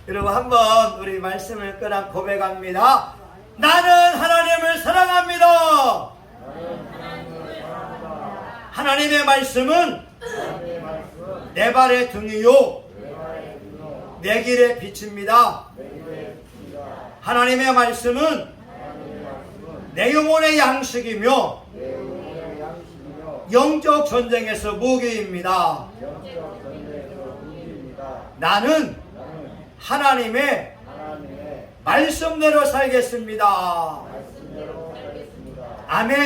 여러분 한번 우리 말씀을 끄나 고백합니다. 나는 하나님을 사랑합니다. 하나님의 말씀은 내 발의 등이요 내 길의 빛입니다. 하나님의 말씀은 내 영혼의 양식이며 영적 전쟁에서 무기입니다. 나는 하나님의 말씀대로 살겠습니다. 아멘.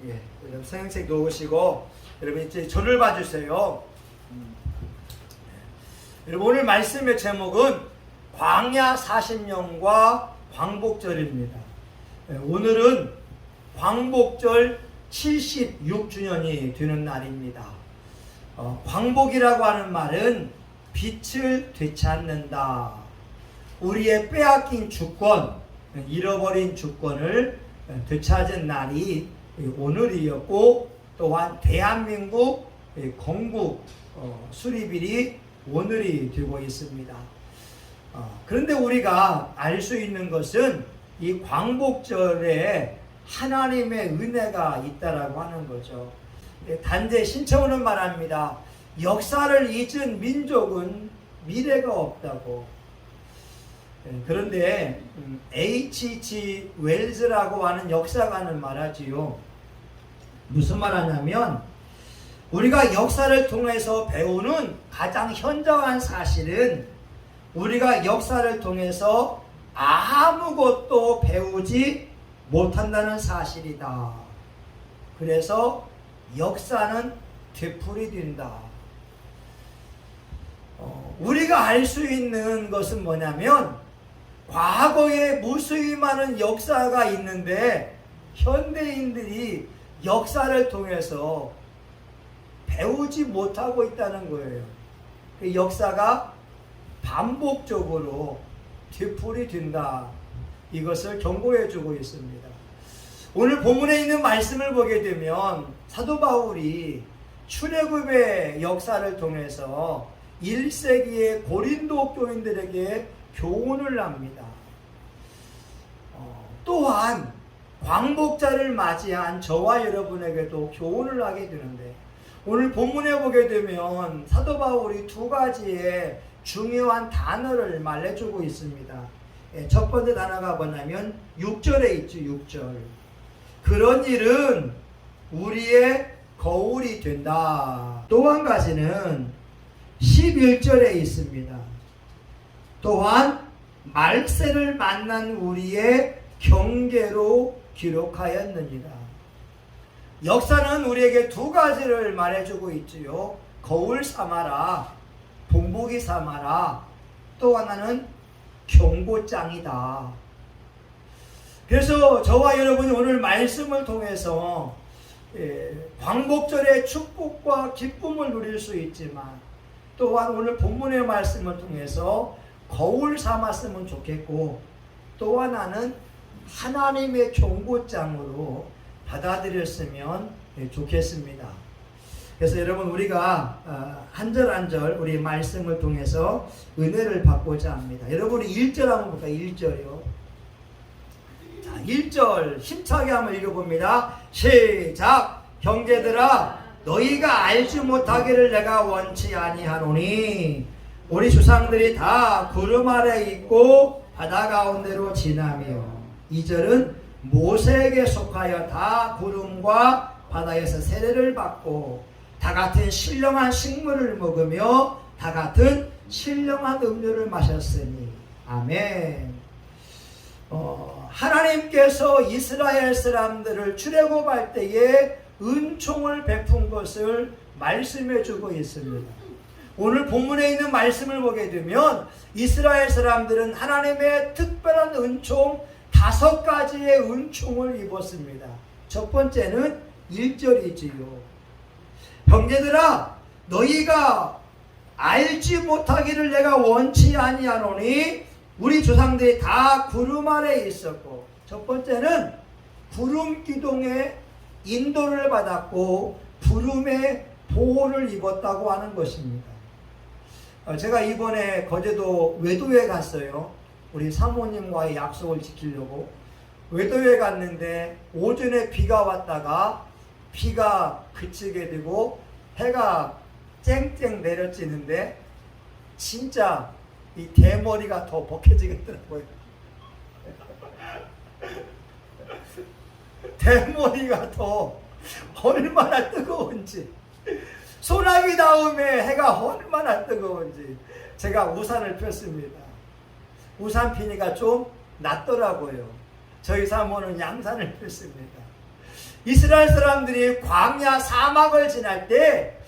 예, 여러분 성경책 놓으시고 여러분 이제 저를 봐주세요. 여러분 오늘 말씀의 제목은 광야 40년과 광복절입니다. 오늘은 광복절 76주년이 되는 날입니다. 광복이라고 하는 말은 빛을 되찾는다. 우리의 빼앗긴 주권, 잃어버린 주권을 되찾은 날이 오늘이었고, 또한 대한민국 건국 수립일이 오늘이 되고 있습니다. 그런데 우리가 알 수 있는 것은 이 광복절에 하나님의 은혜가 있다라고 하는 거죠. 단지 신청은 말합니다. 역사를 잊은 민족은 미래가 없다고. 그런데 H.G. 웰즈라고 하는 역사가는 말하지요. 무슨 말하냐면 우리가 역사를 통해서 배우는 가장 현저한 사실은 우리가 역사를 통해서 아무것도 배우지 못한다는 사실이다. 그래서 역사는 되풀이된다. 우리가 알 수 있는 것은 뭐냐면 과거에 무수히 많은 역사가 있는데 현대인들이 역사를 통해서 배우지 못하고 있다는 거예요. 그 역사가 반복적으로 되풀이된다. 이것을 경고해 주고 있습니다. 오늘 본문에 있는 말씀을 보게 되면 사도 바울이 출애굽의 역사를 통해서 1세기의 고린도 교인들에게 교훈을 합니다. 또한 광복절을 맞이한 저와 여러분에게도 교훈을 하게 되는데 오늘 본문에 보게 되면 사도 바울이 두 가지의 중요한 단어를 말해주고 있습니다. 첫 번째 단어가 뭐냐면 6절에 있죠. 6절. 그런 일은 우리의 거울이 된다. 또 한 가지는 11절에 있습니다. 또한 말세를 만난 우리의 경계로 기록하였느니라. 역사는 우리에게 두 가지를 말해주고 있지요. 거울 삼아라, 본보기 삼아라. 또 하나는 경고장이다. 그래서 저와 여러분이 오늘 말씀을 통해서 광복절의 축복과 기쁨을 누릴 수 있지만 또한 오늘 본문의 말씀을 통해서 거울 삼았으면 좋겠고 또 하나는 하나님의 경고장으로 받아들였으면 좋겠습니다. 그래서 여러분 우리가 한 절 한 절 우리 말씀을 통해서 은혜를 받고자 합니다. 여러분이 1절 한번 볼까요? 1절이요. 자, 1절 힘차게 한번 읽어봅니다. 시작. 형제들아 너희가 알지 못하기를 내가 원치 아니하노니 우리 조상들이 다 구름 아래 있고 바다 가운데로 지나며 2절은 모세에게 속하여 다 구름과 바다에서 세례를 받고 다 같은 신령한 식물을 먹으며 다 같은 신령한 음료를 마셨으니 아멘. 하나님께서 이스라엘 사람들을 출애굽할 때에 은총을 베푼 것을 말씀해 주고 있습니다. 오늘 본문에 있는 말씀을 보게 되면 이스라엘 사람들은 하나님의 특별한 은총 5가지의 은총을 입었습니다. 첫 번째는 1절이지요. 형제들아 너희가 알지 못하기를 내가 원치 아니하노니 우리 조상들이 다 구름 아래 있었고 첫 번째는 구름 기둥의 인도를 받았고 구름의 보호를 입었다고 하는 것입니다. 제가 이번에 거제도 외도에 갔어요. 우리 사모님과의 약속을 지키려고 외도에 갔는데 오전에 비가 왔다가 비가 그치게 되고 해가 쨍쨍 내려지는데 진짜 이 대머리가 더 벗겨지겠더라고요. 대머리가 더 얼마나 뜨거운지, 소나기 다음에 해가 얼마나 뜨거운지. 제가 우산을 폈습니다. 우산 피니까 좀 낫더라고요. 저희 사모는 양산을 폈습니다. 이스라엘 사람들이 광야 사막을 지날 때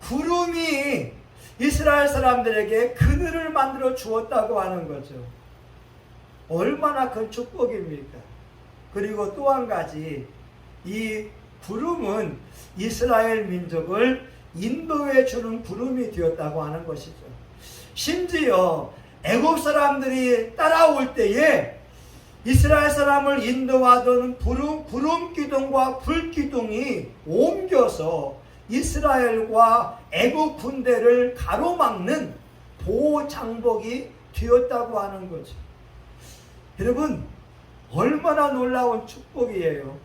구름이 이스라엘 사람들에게 그늘을 만들어 주었다고 하는 거죠. 얼마나 큰 축복입니까? 그리고 또 한 가지, 이 구름은 이스라엘 민족을 인도해 주는 구름이 되었다고 하는 것이죠. 심지어 애국 사람들이 따라올 때에 이스라엘 사람을 인도하던 구름 기둥과 불 기둥이 옮겨서 이스라엘과 애국 군대를 가로막는 보호 장벽이 되었다고 하는 거죠. 여러분, 얼마나 놀라운 축복이에요.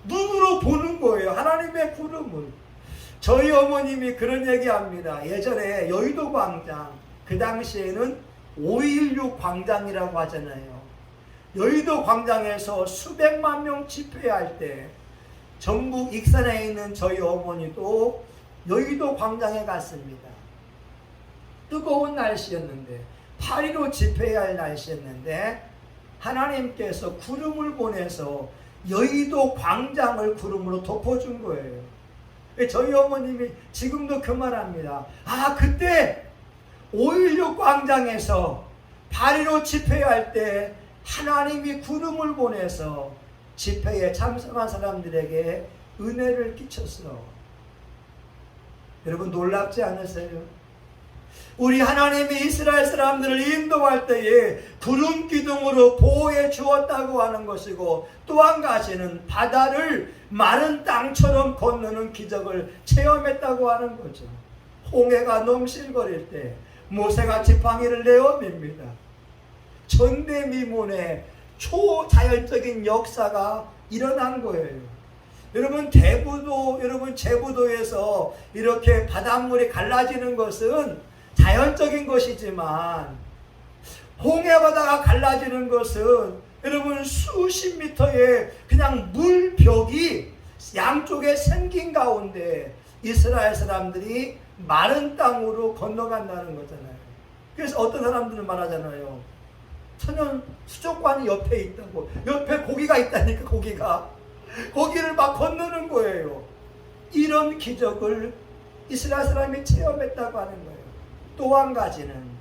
눈으로 보는 거예요. 하나님의 구름을. 저희 어머님이 그런 얘기합니다. 예전에 여의도 광장, 그 당시에는 5.16 광장이라고 하잖아요. 여의도 광장에서 수백만 명 집회할 때 전북 익산에 있는 저희 어머니도 여의도 광장에 갔습니다. 뜨거운 날씨였는데 8.15 집회할 날씨였는데 하나님께서 구름을 보내서 여의도 광장을 구름으로 덮어준 거예요. 저희 어머님이 지금도 그 말합니다. 그때 5.16 광장에서 8.15 집회할 때 하나님이 구름을 보내서 집회에 참석한 사람들에게 은혜를 끼쳤어. 여러분, 놀랍지 않으세요? 우리 하나님이 이스라엘 사람들을 인도할 때에 구름 기둥으로 보호해 주었다고 하는 것이고, 또 한 가지는 바다를 마른 땅처럼 건너는 기적을 체험했다고 하는 거죠. 홍해가 넘실거릴 때 모세가 지팡이를 내어 밉니다. 전대미문의 초자연적인 역사가 일어난 거예요. 여러분, 제부도에서 이렇게 바닷물이 갈라지는 것은 자연적인 것이지만, 홍해바다가 갈라지는 것은 여러분 수십 미터의 그냥 물벽이 양쪽에 생긴 가운데 이스라엘 사람들이 마른 땅으로 건너간다는 거잖아요. 그래서 어떤 사람들은 말하잖아요. 천연 수족관이 옆에 있다고. 옆에 고기가 있다니까. 고기를 막 건너는 거예요. 이런 기적을 이스라엘 사람이 체험했다고 하는 거예요. 또 한 가지는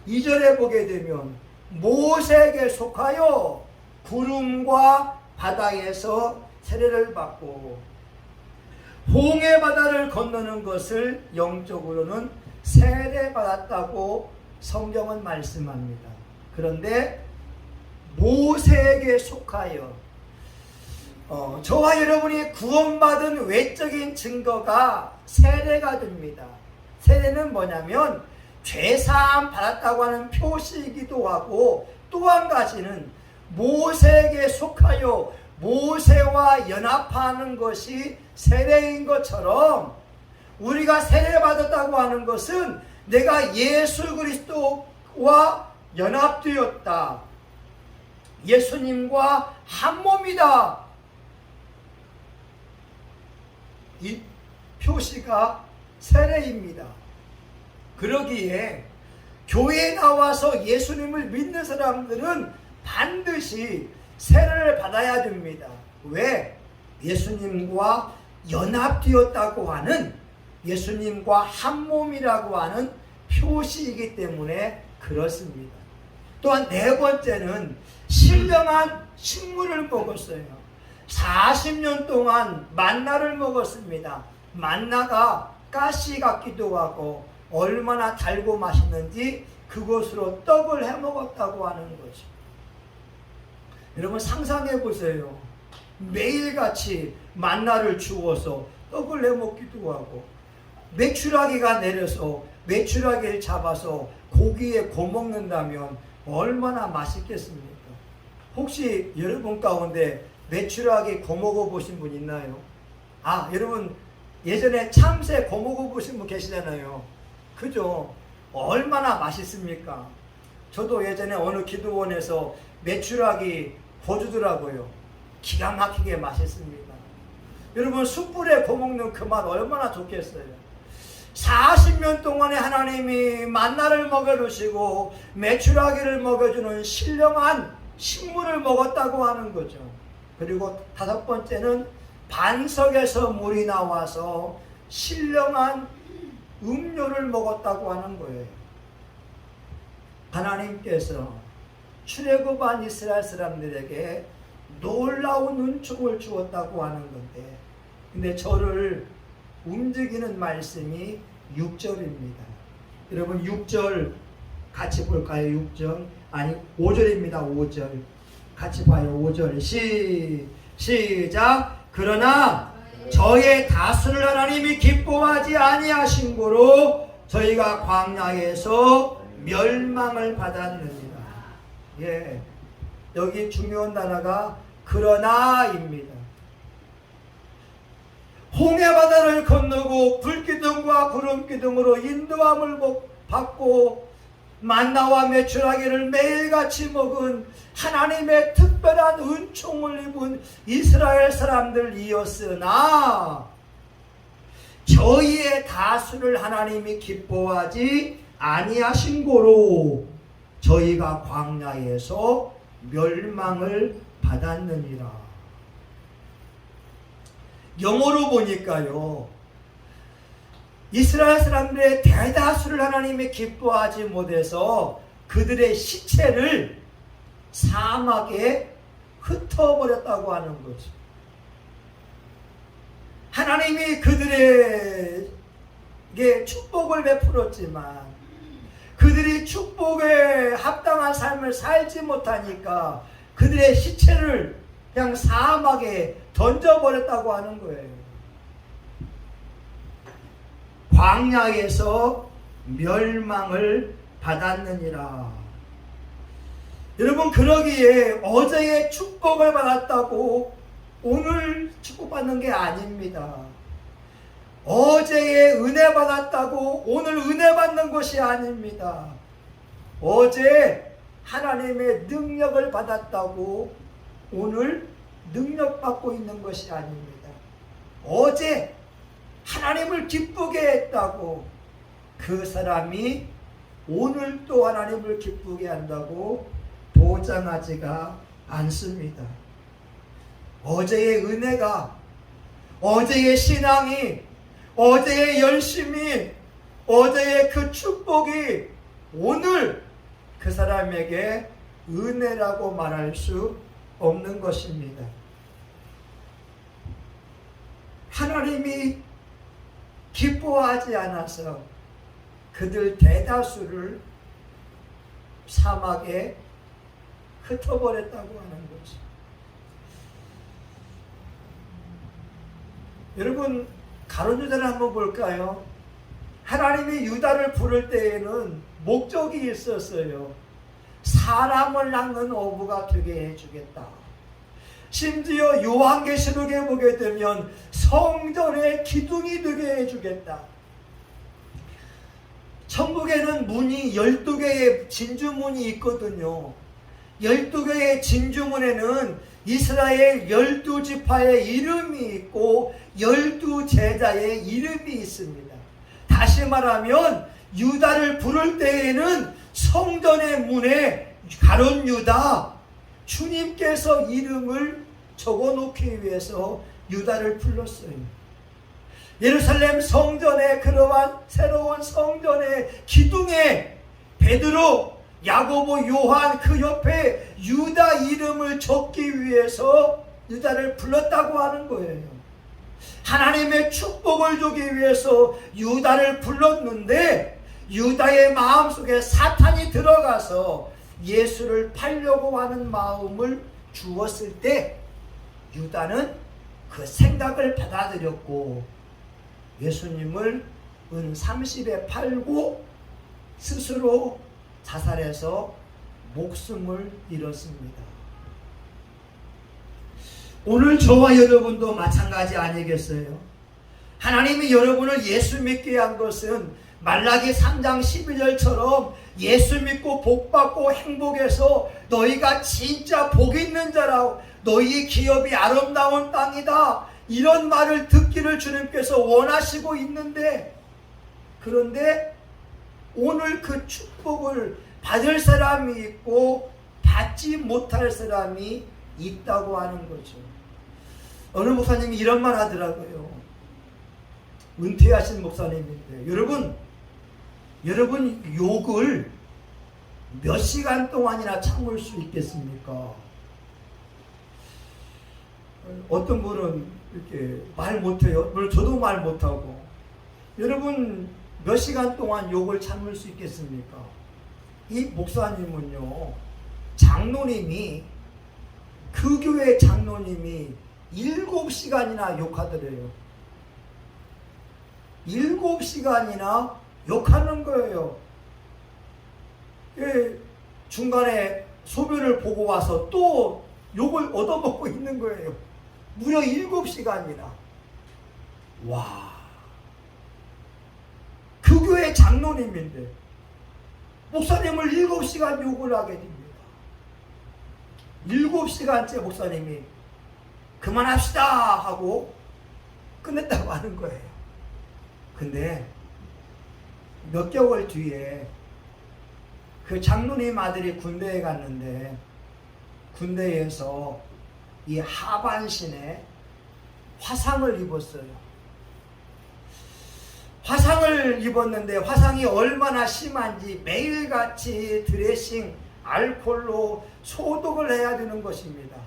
2절에 보게 되면 모세에게 속하여 구름과 바다에서 세례를 받고, 홍해 바다를 건너는 것을 영적으로는 세례받았다고 성경은 말씀합니다. 그런데 모세에게 속하여, 저와 여러분이 구원받은 외적인 증거가 세례가 됩니다. 세례는 뭐냐면 죄사함 받았다고 하는 표시이기도 하고, 또 한 가지는 모세에게 속하여 모세와 연합하는 것이 세례인 것처럼, 우리가 세례받았다고 하는 것은 내가 예수 그리스도와 연합되었다, 예수님과 한 몸이다, 이 표시가 세례입니다. 그러기에 교회에 나와서 예수님을 믿는 사람들은 반드시 세례를 받아야 됩니다. 왜? 예수님과 연합되었다고 하는, 예수님과 한 몸이라고 하는 표시이기 때문에 그렇습니다. 또한 네 번째는 신령한 식물을 먹었어요. 40년 동안 만나를 먹었습니다. 만나가 가시 같기도 하고 얼마나 달고 맛있는지 그것으로 떡을 해 먹었다고 하는 거죠. 여러분, 상상해 보세요. 매일같이 만나를 주워서 떡을 해 먹기도 하고, 메추라기가 내려서 메추라기를 잡아서 고기에 구워먹는다면 얼마나 맛있겠습니까? 혹시 여러분 가운데 메추라기 구워먹어 보신 분 있나요? 여러분 예전에 참새 구워먹어 보신 분 계시잖아요. 그죠? 얼마나 맛있습니까? 저도 예전에 어느 기도원에서 메추라기 구워주더라고요. 기가 막히게 맛있습니다. 여러분 숯불에 구워먹는 그 맛 얼마나 좋겠어요. 40년 동안에 하나님이 만나를 먹여주시고 메추라기를 먹여주는 신령한 식물을 먹었다고 하는 거죠. 그리고 5번째는 반석에서 물이 나와서 신령한 음료를 먹었다고 하는 거예요. 하나님께서 출애굽한 이스라엘 사람들에게 놀라운 은총을 주었다고 하는 건데, 근데 저를 움직이는 말씀이 6절입니다. 여러분 6절 같이 볼까요? 6절 5절입니다. 5절 같이 봐요. 5절 시작. 그러나 저의 다수를 하나님이 기뻐하지 아니하신 고로 저희가 광야에서 멸망을 받았느니라. 여기 중요한 단어가 그러나입니다. 홍해바다를 건너고 불기둥과 구름기둥으로 인도함을 받고 만나와 메추라기를 매일같이 먹은 하나님의 특별한 은총을 입은 이스라엘 사람들이었으나 저희의 다수를 하나님이 기뻐하지 아니하신 고로 저희가 광야에서 멸망을 받았느니라. 영어로 보니까요, 이스라엘 사람들의 대다수를 하나님이 기뻐하지 못해서 그들의 시체를 사막에 흩어버렸다고 하는 거죠. 하나님이 그들에게 축복을 베풀었지만 그들이 축복에 합당한 삶을 살지 못하니까 그들의 시체를 그냥 사막에 던져버렸다고 하는 거예요. 광야에서 멸망을 받았느니라. 여러분, 그러기에 어제의 축복을 받았다고 오늘 축복받는 게 아닙니다. 어제의 은혜 받았다고 오늘 은혜 받는 것이 아닙니다. 어제 하나님의 능력을 받았다고 오늘 능력 받고 있는 것이 아닙니다. 어제 하나님을 기쁘게 했다고 그 사람이 오늘 또 하나님을 기쁘게 한다고 보장하지가 않습니다. 어제의 은혜가, 어제의 신앙이, 어제의 열심이, 어제의 그 축복이 오늘 그 사람에게 은혜라고 말할 수 없는 것입니다. 하나님이 기뻐하지 않아서 그들 대다수를 사막에 흩어버렸다고 하는 거죠. 여러분, 가룟 유다를 한번 볼까요? 하나님이 유다를 부를 때에는 목적이 있었어요. 사람을 낳는 어부가 되게 해주겠다. 심지어 요한계시록에 보게 되면 성전의 기둥이 되게 해주겠다. 천국에는 문이 12개의 진주문이 있거든요. 12개의 진주문에는 이스라엘 12지파의 이름이 있고 12제자의 이름이 있습니다. 다시 말하면 유다를 부를 때에는 성전의 문에 가룟 유다, 주님께서 이름을 적어놓기 위해서 유다를 불렀어요. 예루살렘 성전의 그러한 새로운 성전의 기둥에 베드로, 야고보, 요한 그 옆에 유다 이름을 적기 위해서 유다를 불렀다고 하는 거예요. 하나님의 축복을 주기 위해서 유다를 불렀는데 유다의 마음속에 사탄이 들어가서 예수를 팔려고 하는 마음을 주었을 때 유다는 그 생각을 받아들였고 예수님을 은 30에 팔고 스스로 자살해서 목숨을 잃었습니다. 오늘 저와 여러분도 마찬가지 아니겠어요? 하나님이 여러분을 예수 믿게 한 것은 말라기 3장 12절처럼 예수 믿고 복받고 행복해서 너희가 진짜 복 있는 자라, 너희 기업이 아름다운 땅이다, 이런 말을 듣기를 주님께서 원하시고 있는데, 그런데 오늘 그 축복을 받을 사람이 있고 받지 못할 사람이 있다고 하는 거죠. 어느 목사님이 이런 말 하더라고요. 은퇴하신 목사님인데, 여러분 욕을 몇 시간 동안이나 참을 수 있겠습니까? 어떤 분은 이렇게 말 못해요. 물론 저도 말 못하고. 여러분 몇 시간 동안 욕을 참을 수 있겠습니까? 이 목사님은요, 장로님이, 그 교회 장로님이 7시간이나 욕하더래요. 7시간이나 욕하는 거예요. 중간에 소변을 보고 와서 또 욕을 얻어먹고 있는 거예요. 무려 7시간이나. 와. 그 교회 장로님인데 목사님을 7시간 욕을 하게 됩니다. 7시간째 목사님이 그만합시다 하고 끝냈다고 하는 거예요. 근데 몇 개월 뒤에 그 장로님 아들이 군대에 갔는데, 군대에서 이 하반신에 화상을 입었어요. 화상을 입었는데 화상이 얼마나 심한지 매일같이 드레싱, 알코올로 소독을 해야 되는 것입니다.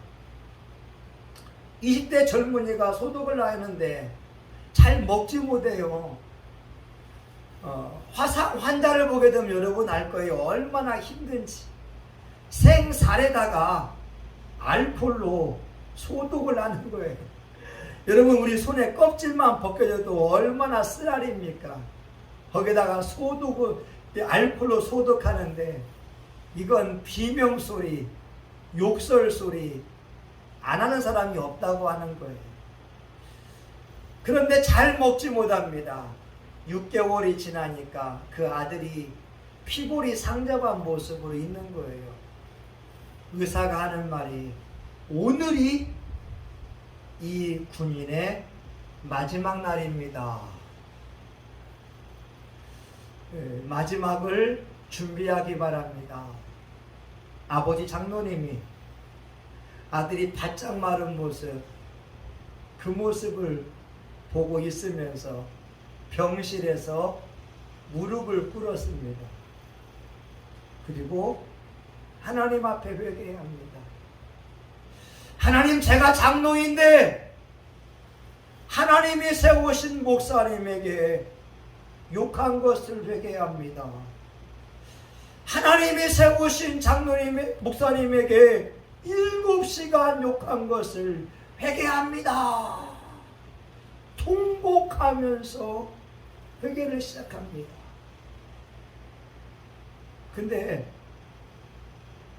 20대 젊은이가 소독을 하는데 잘 먹지 못해요. 화상 환자를 보게 되면 여러분 알 거예요. 얼마나 힘든지. 생살에다가 알코올로 소독을 하는 거예요. 여러분 우리 손에 껍질만 벗겨져도 얼마나 쓰라립니까? 거기다가 소독을 알코올로 소독하는데 이건 비명소리, 욕설소리 안 하는 사람이 없다고 하는 거예요. 그런데 잘 먹지 못합니다. 6개월이 지나니까 그 아들이 피골이 상접한 모습으로 있는 거예요. 의사가 하는 말이, 오늘이 이 군인의 마지막 날입니다. 마지막을 준비하기 바랍니다. 아버지 장로님이 아들이 바짝 마른 모습, 그 모습을 보고 있으면서 병실에서 무릎을 꿇었습니다. 그리고 하나님 앞에 회개합니다. 하나님, 제가 장로인데 하나님이 세우신 목사님에게 욕한 것을 회개합니다. 하나님이 세우신 목사님에게 7시간 욕한 것을 회개합니다. 통곡하면서 회개를 시작합니다. 근데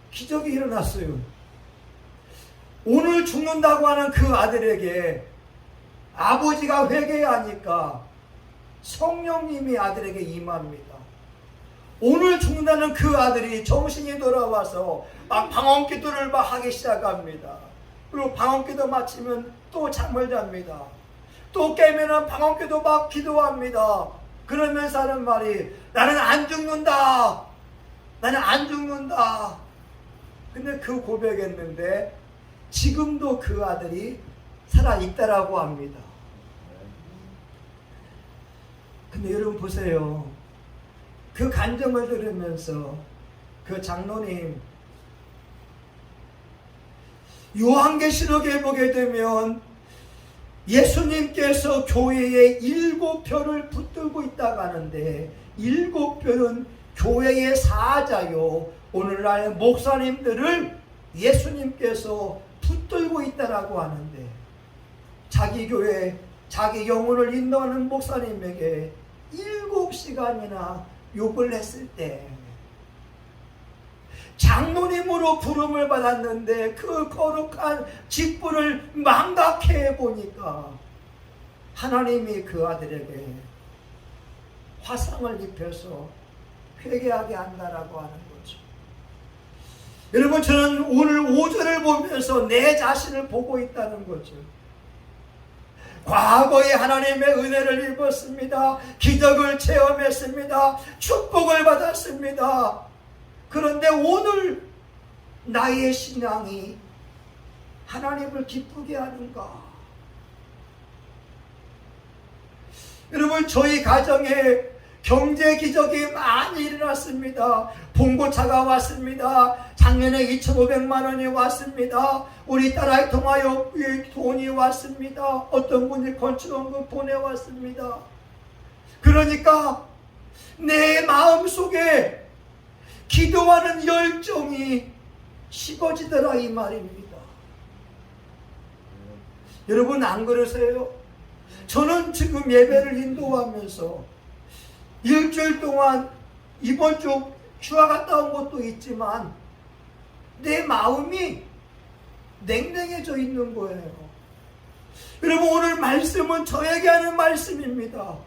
기적이 일어났어요. 오늘 죽는다고 하는 그 아들에게 아버지가 회개하니까 성령님이 아들에게 임합니다. 오늘 죽는다는 그 아들이 정신이 돌아와서 막 방언기도를 막 하기 시작합니다. 그리고 방언기도 마치면 또 잠을 잡니다. 또 깨면은 방언기도 막 기도합니다. 그러면서 하는 말이, 나는 안 죽는다. 나는 안 죽는다. 근데 그 고백했는데 지금도 그 아들이 살아있다라고 합니다. 근데 여러분 보세요. 그 간증을 들으면서 그 장로님, 요한계시록에 보게 되면 예수님께서 교회에 7별을 붙들고 있다고 하는데 7별은 교회의 사자요, 오늘날 목사님들을 예수님께서 붙들고 있다라고 하는데, 자기 교회, 자기 영혼을 인도하는 목사님에게 7시간이나 욕을 했을 때 장로님으로 부름을 받았는데 그 거룩한 직분을 망각해 보니까 하나님이 그 아들에게 화상을 입혀서 회개하게 한다라고 하는 거죠. 여러분, 저는 오늘 5절을 보면서 내 자신을 보고 있다는 거죠. 과거에 하나님의 은혜를 입었습니다. 기적을 체험했습니다. 축복을 받았습니다. 그런데 오늘 나의 신앙이 하나님을 기쁘게 하는가? 여러분, 저희 가정에 경제 기적이 많이 일어났습니다. 봉고차가 왔습니다. 작년에 2,500만 원이 왔습니다. 우리 딸아이 통하여 돈이 왔습니다. 어떤 분이 건축원금 보내왔습니다. 그러니까 내 마음속에 기도하는 열정이 식어지더라 이 말입니다. 여러분, 안 그러세요? 저는 지금 예배를 인도하면서 일주일 동안 이번 주 휴가 갔다 온 것도 있지만 내 마음이 냉랭해져 있는 거예요. 여러분, 오늘 말씀은 저에게 하는 말씀입니다.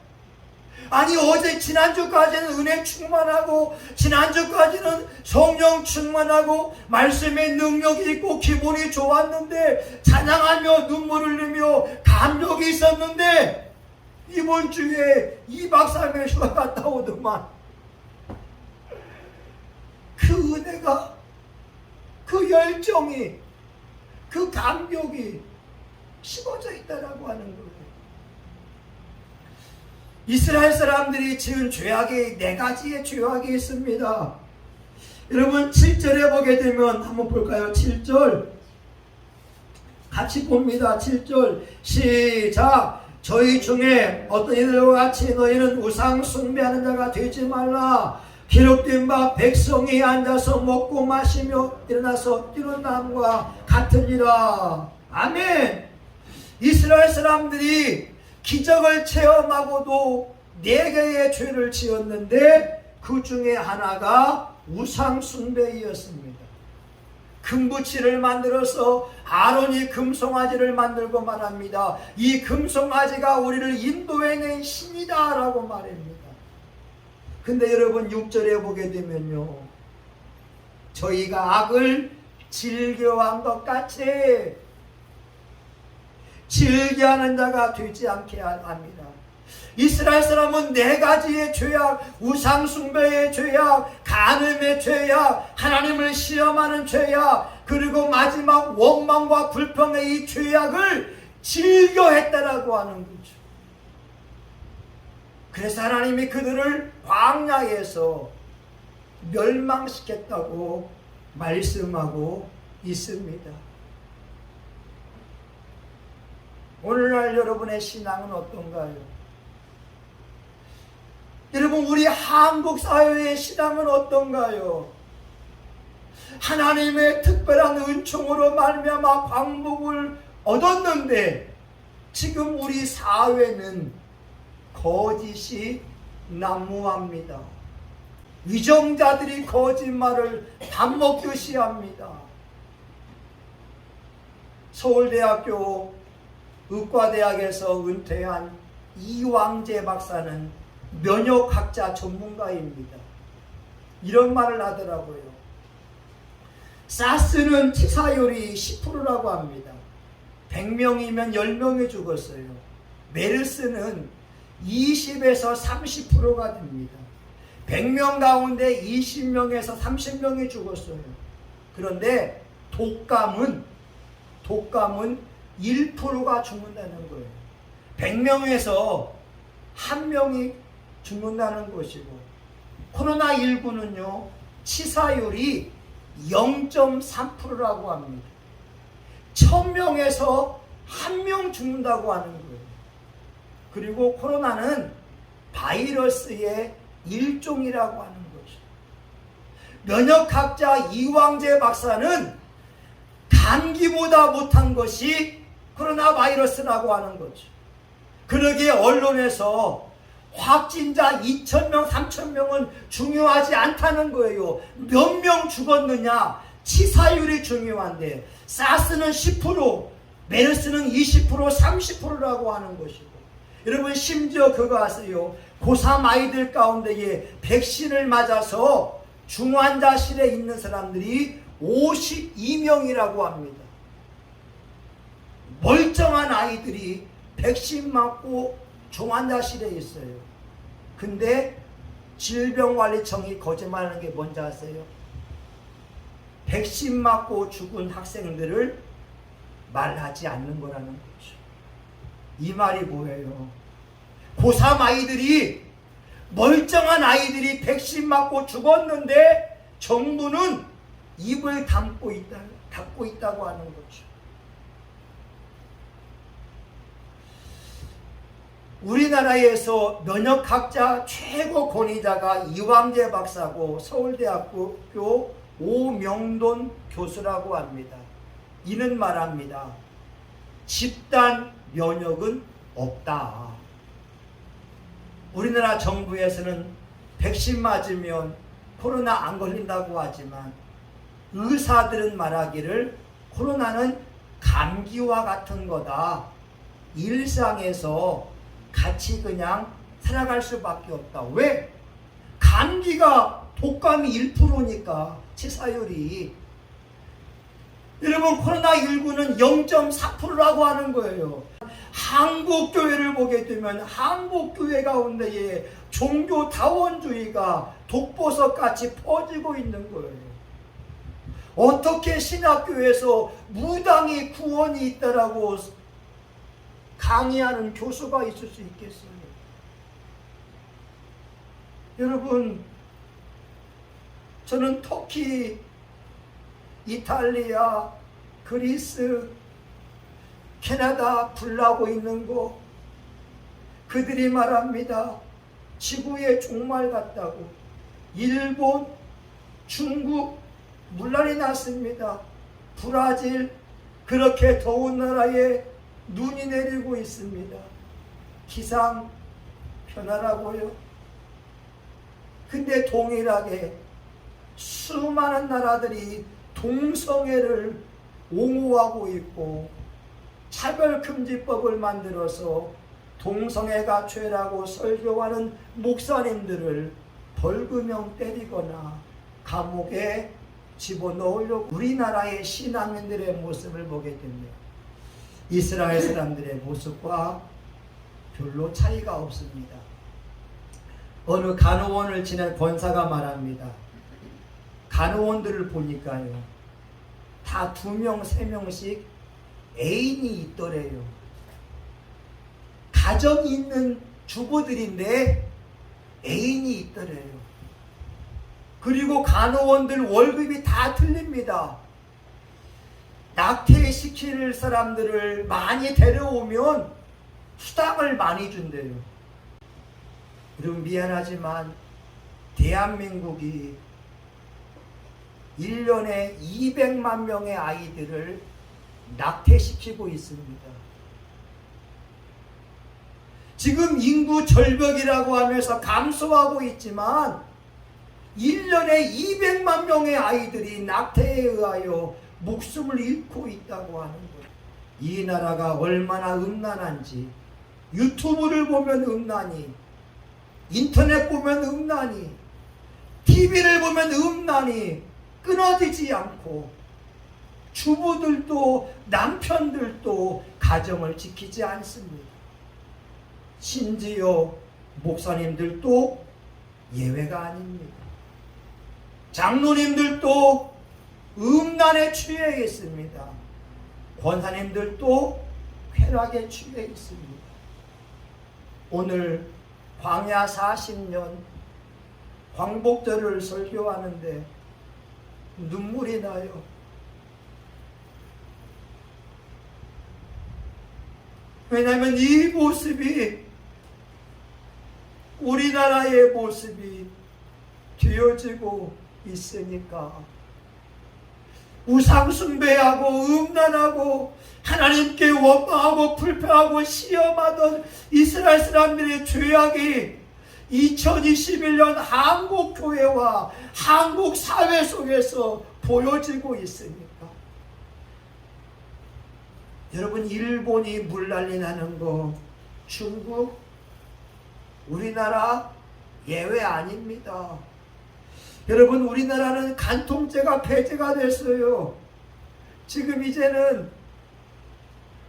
아니, 지난주까지는 은혜 충만하고 지난주까지는 성령 충만하고 말씀의 능력이 있고 기분이 좋았는데 찬양하며 눈물을 흘리며 감격이 있었는데 이번 주에 2박 3일 휴가 갔다 오더만 그 은혜가, 그 열정이, 그 감격이 식어져 있다라고 하는 거예요. 이스라엘 사람들이 지은 죄악이 4가지의 죄악이 있습니다. 여러분, 7절에 보게 되면 한번 볼까요? 7절 같이 봅니다. 7절 시작. 저희 중에 어떤 이들과 같이 너희는 우상 숭배하는 자가 되지 말라. 기록된 바 백성이 앉아서 먹고 마시며 일어나서 뛰는 남과 같으니라. 아멘. 이스라엘 사람들이 기적을 체험하고도 4개의 죄를 지었는데 그 중에 하나가 우상 숭배이었습니다. 금부치를 만들어서 아론이 금송아지를 만들고 말합니다. 이 금송아지가 우리를 인도해낸 신이다 라고 말합니다. 근데 여러분, 6절에 보게 되면요, 저희가 악을 즐겨한 것 같이 즐겨하는 자가 되지 않게 합니다. 이스라엘 사람은 4가지의 죄악, 우상숭배의 죄악, 간음의 죄악, 하나님을 시험하는 죄악, 그리고 마지막 원망과 불평의 이 죄악을 즐겨했다라고 하는 거죠. 그래서 하나님이 그들을 광야에서 멸망시켰다고 말씀하고 있습니다. 오늘날 여러분의 신앙은 어떤가요? 여러분, 우리 한국 사회의 신앙은 어떤가요? 하나님의 특별한 은총으로 말미암아 광복을 얻었는데 지금 우리 사회는 거짓이 난무합니다. 위정자들이 거짓말을 밥 먹듯이 합니다. 서울대학교 의과대학에서 은퇴한 이왕재 박사는 면역학자 전문가입니다. 이런 말을 하더라고요. 사스는 치사율이 10%라고 합니다. 100명이면 10명이 죽었어요. 메르스는 20에서 30%가 됩니다. 100명 가운데 20명에서 30명이 죽었어요. 그런데 독감은 1%가 죽는다는 거예요. 100명에서 1명이 죽는다는 것이고, 코로나19는요, 치사율이 0.3%라고 합니다. 1000명에서 1명 죽는다고 하는 거예요. 그리고 코로나는 바이러스의 일종이라고 하는 거죠. 면역학자 이왕재 박사는 감기보다 못한 것이 코로나 바이러스라고 하는 거죠. 그러기에 언론에서 확진자 2,000명, 3,000명은 중요하지 않다는 거예요. 몇 명 죽었느냐? 치사율이 중요한데 사스는 10%, 메르스는 20%, 30%라고 하는 것이고, 여러분 심지어 그거 아세요? 고3 아이들 가운데에 백신을 맞아서 중환자실에 있는 사람들이 52명이라고 합니다. 멀쩡한 아이들이 백신 맞고 중환자실에 있어요. 근데 질병관리청이 거짓말하는 게 뭔지 아세요? 백신 맞고 죽은 학생들을 말하지 않는 거라는 거죠. 이 말이 뭐예요? 고3 아이들이, 멀쩡한 아이들이 백신 맞고 죽었는데 정부는 입을 닫고 있다고 하는 거죠. 우리나라에서 면역학자 최고 권위자가 이광재 박사고 서울대학교 오명돈 교수라고 합니다. 이는 말합니다. 집단 면역은 없다. 우리나라 정부에서는 백신 맞으면 코로나 안 걸린다고 하지만 의사들은 말하기를 코로나는 감기와 같은 거다. 일상에서 같이 그냥 살아갈 수밖에 없다. 왜? 감기가 독감이 1%니까 치사율이. 여러분 코로나19는 0.4%라고 하는 거예요. 한국교회를 보게 되면 한국교회 가운데에 종교다원주의가 독버섯같이 퍼지고 있는 거예요. 어떻게 신학교에서 무당이 구원이 있다라고 강의하는 교수가 있을 수 있겠어요? 여러분, 저는 터키, 이탈리아, 그리스, 캐나다 불나고 있는 거, 그들이 말합니다. 지구의 종말 같다고. 일본, 중국 물난리 났습니다. 브라질, 그렇게 더운 나라에 눈이 내리고 있습니다. 기상 변화라고요. 근데 동일하게 수많은 나라들이 동성애를 옹호하고 있고 차별금지법을 만들어서 동성애가 죄라고 설교하는 목사님들을 벌금형 때리거나 감옥에 집어넣으려고. 우리나라의 신앙인들의 모습을 보게 됩니다. 이스라엘 사람들의 모습과 별로 차이가 없습니다. 어느 간호원을 지낸 권사가 말합니다. 간호원들을 보니까요, 다 2명, 3명씩 애인이 있더래요. 가정이 있는 주부들인데 애인이 있더래요. 그리고 간호원들 월급이 다 틀립니다. 낙태시킬 사람들을 많이 데려오면 수당을 많이 준대요. 여러분 미안하지만 대한민국이 1년에 200만 명의 아이들을 낙태시키고 있습니다. 지금 인구 절벽이라고 하면서 감소하고 있지만 1년에 200만 명의 아이들이 낙태에 의하여 목숨을 잃고 있다고 하는 거예요. 이 나라가 얼마나 음란한지, 유튜브를 보면 음란이, 인터넷 보면 음란이, TV를 보면 음란이 끊어지지 않고, 주부들도 남편들도 가정을 지키지 않습니다. 심지어 목사님들도 예외가 아닙니다. 장로님들도 음란에 취해 있습니다. 권사님들도 쾌락에 취해 있습니다. 오늘 광야 40년 광복절을 설교하는데 눈물이 나요. 왜냐하면 이 모습이 우리나라의 모습이 되어지고 있으니까. 우상숭배하고 음란하고 하나님께 원망하고 불평하고 시험하던 이스라엘 사람들의 죄악이 2021년 한국 교회와 한국 사회 속에서 보여지고 있습니까? 여러분, 일본이 물난리 나는 거, 중국, 우리나라 예외 아닙니다. 여러분, 우리나라는 간통죄가 폐지가 됐어요. 지금 이제는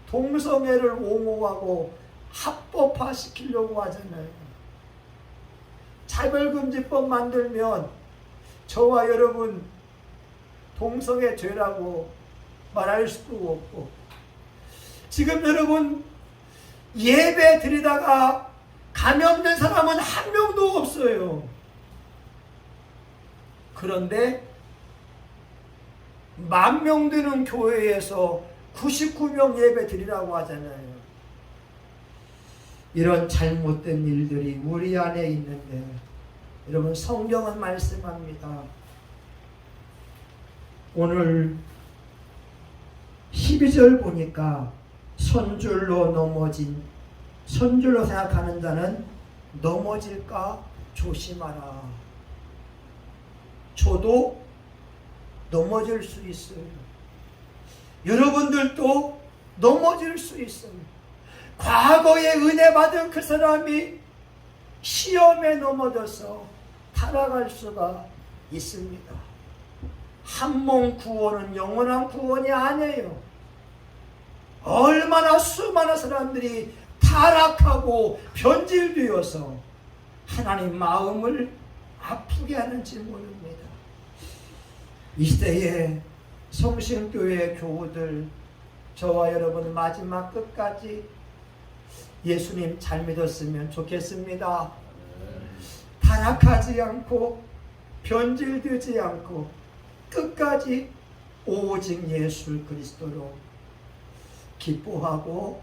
동성애를 옹호하고 합법화 시키려고 하잖아요. 차별금지법 만들면 저와 여러분 동성애 죄라고 말할 수도 없고, 지금 여러분 예배 드리다가 감염된 사람은 한 명도 없어요. 그런데 10,000명 되는 교회에서 99명 예배 드리라고 하잖아요. 이런 잘못된 일들이 우리 안에 있는데, 여러분, 성경은 말씀합니다. 오늘 12절 보니까 손줄로 생각하는 자는 넘어질까 조심하라. 저도 넘어질 수 있어요. 여러분들도 넘어질 수 있어요. 과거에 은혜 받은 그 사람이 시험에 넘어져서 타락할 수가 있습니다. 한 몸 구원은 영원한 구원이 아니에요. 얼마나 수많은 사람들이 타락하고 변질되어서 하나님 마음을 아프게 하는지 모릅니다. 이 시대에 성신교회 교우들, 저와 여러분 마지막 끝까지 예수님 잘 믿었으면 좋겠습니다. 타락하지 않고 변질되지 않고 끝까지 오직 예수 그리스도로 기뻐하고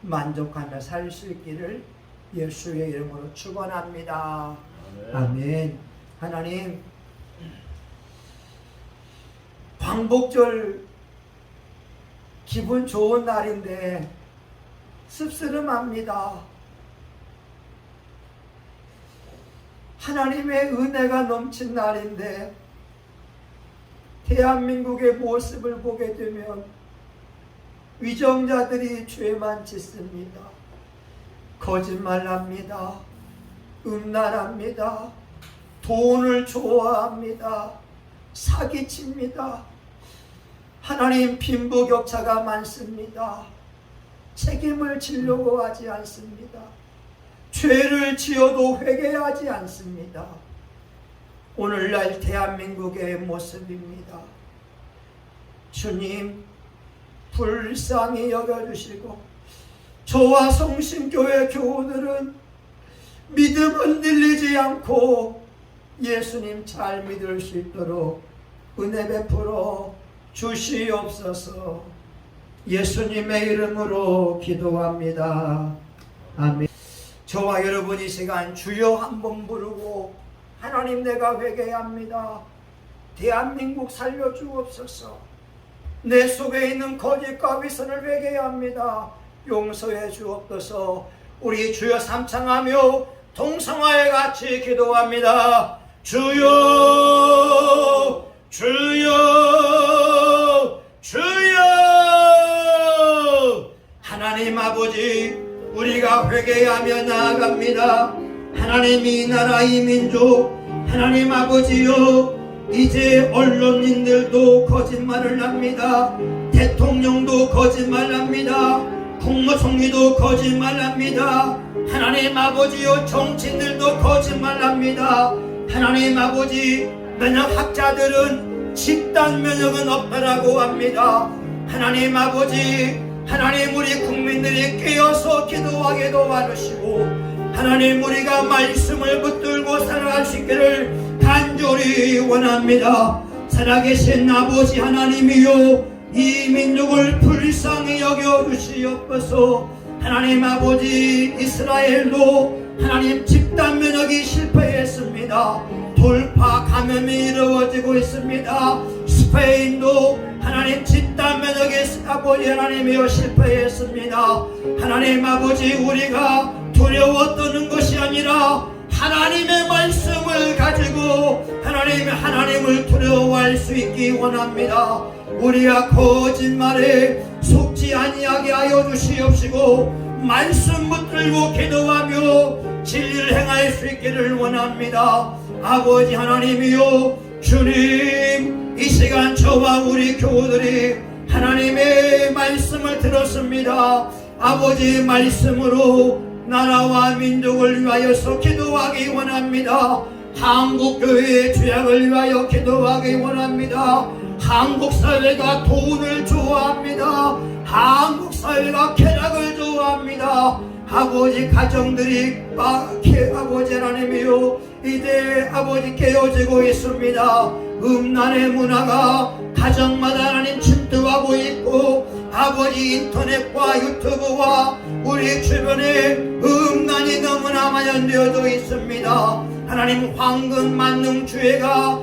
만족하며 살 수 있기를 예수의 이름으로 축원합니다. 아멘. 하나님, 광복절 기분 좋은 날인데 씁쓸합니다. 하나님의 은혜가 넘친 날인데 대한민국의 모습을 보게 되면 위정자들이 죄만 짓습니다. 거짓말합니다. 음란합니다. 돈을 좋아합니다. 사기칩니다. 하나님, 빈부격차가 많습니다. 책임을 지려고 하지 않습니다. 죄를 지어도 회개하지 않습니다. 오늘날 대한민국의 모습입니다. 주님, 불쌍히 여겨주시고 저와 성신교회 교우들은 믿음 흔들리지 않고 예수님 잘 믿을 수 있도록 은혜 베풀어 주시옵소서. 예수님의 이름으로 기도합니다. 아멘. 저와 여러분 이 시간 주여 한번 부르고, 하나님, 내가 회개합니다. 대한민국 살려주옵소서. 내 속에 있는 거짓과 위선을 회개합니다. 용서해 주옵소서. 우리 주여 삼창하며 동성화에 같이 기도합니다. 주여, 주여, 주여. 하나님 아버지, 우리가 회개하며 나아갑니다. 하나님, 이 나라, 이 민족, 하나님 아버지여, 이제 언론인들도 거짓말을 합니다. 대통령도 거짓말합니다. 국무총리도 거짓말합니다. 하나님 아버지요, 정치인들도 거짓말합니다. 하나님 아버지, 면역학자들은 집단 면역은 없다라고 합니다. 하나님 아버지, 하나님, 우리 국민들이 깨어서 기도하게 도와주시고, 하나님, 우리가 말씀을 붙들고 살아갈 수 있기를 간절히 원합니다. 살아계신 아버지 하나님이요, 이 민족을 불쌍히 여겨주시옵소서. 하나님 아버지, 이스라엘도 하나님 집단 면역이 실패했습니다. 돌파 감염이 이루어지고 있습니다. 스페인도 하나님 집단 면역이 아버지 하나님이여 실패했습니다. 하나님 아버지, 우리가 두려워 떠는 것이 아니라 하나님의 말씀을 가지고 하나님을 두려워할 수 있기 원합니다. 우리가 거짓말에 속지 아니하게 하여 주시옵시고 말씀 붙들고 기도하며 진리를 행할 수 있기를 원합니다. 아버지 하나님이요, 주님, 이 시간 저와 우리 교우들이 하나님의 말씀을 들었습니다. 아버지 말씀으로 나라와 민족을 위하여서 기도하기 원합니다. 한국교회의 죄악을 위하여 기도하기 원합니다. 한국사회가 돈을 좋아합니다. 한국사회가 쾌락을 좋아합니다. 아버지 가정들이 아버지 하나님이요, 이제 아버지 깨어지고 있습니다. 음란의 문화가 가정마다 하나님 침투하고 있고 아버지 인터넷과 유튜브와 우리 주변에 음란이 너무나 만연되어져 있습니다. 하나님 황금 만능주의가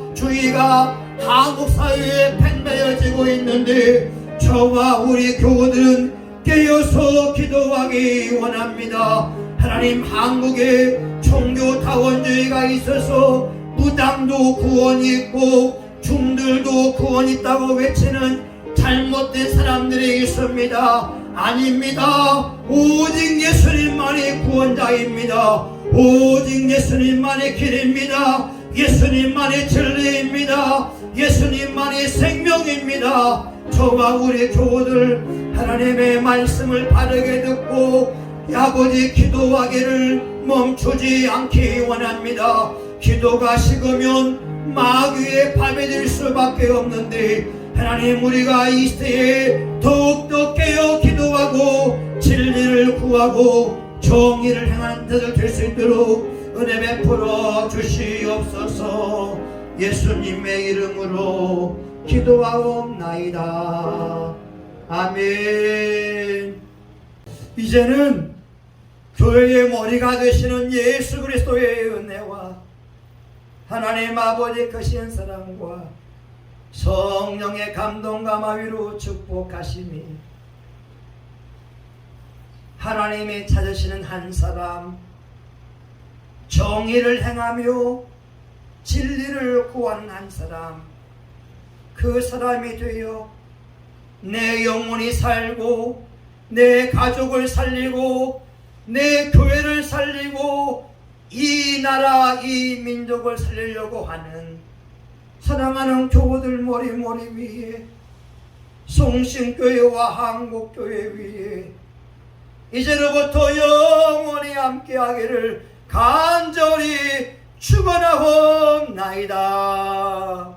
한국 사회에 팽배해지고 있는데 저와 우리 교우들은 깨어서 기도하기 원합니다. 하나님 한국에 종교다원주의가 있어서 무당도 구원이 있고 중들도 구원이 있다고 외치는 잘못된 사람들이 있습니다. 아닙니다. 오직 예수님만이 구원자입니다. 오직 예수님만이 길입니다. 예수님만이 진리입니다. 예수님만이 생명입니다. 저와 우리 교우들 하나님의 말씀을 바르게 듣고 아버지 기도하기를 멈추지 않기 원합니다. 기도가 식으면 마귀의 밥이 될 수밖에 없는데 하나님 우리가 이 시대에 더욱더 깨어 기도하고 진리를 구하고 정의를 행하는 자들 될 수 있도록 은혜 베풀어 주시옵소서. 예수님의 이름으로 기도하옵나이다. 아멘. 이제는 교회의 머리가 되시는 예수 그리스도의 은혜와 하나님 아버지 크신 사랑과 성령의 감동과 마위로 축복하심이 하나님이 찾으시는 한 사람, 정의를 행하며 진리를 구하는 한 사람, 그 사람이 되어 내 영혼이 살고 내 가족을 살리고 내 교회를 살리고 이 나라 이 민족을 살리려고 하는 사랑하는 교우들 머리 위에 송신교회와 한국교회 위에 이제로부터 영원히 함께하기를 간절히 축원하옵나이다.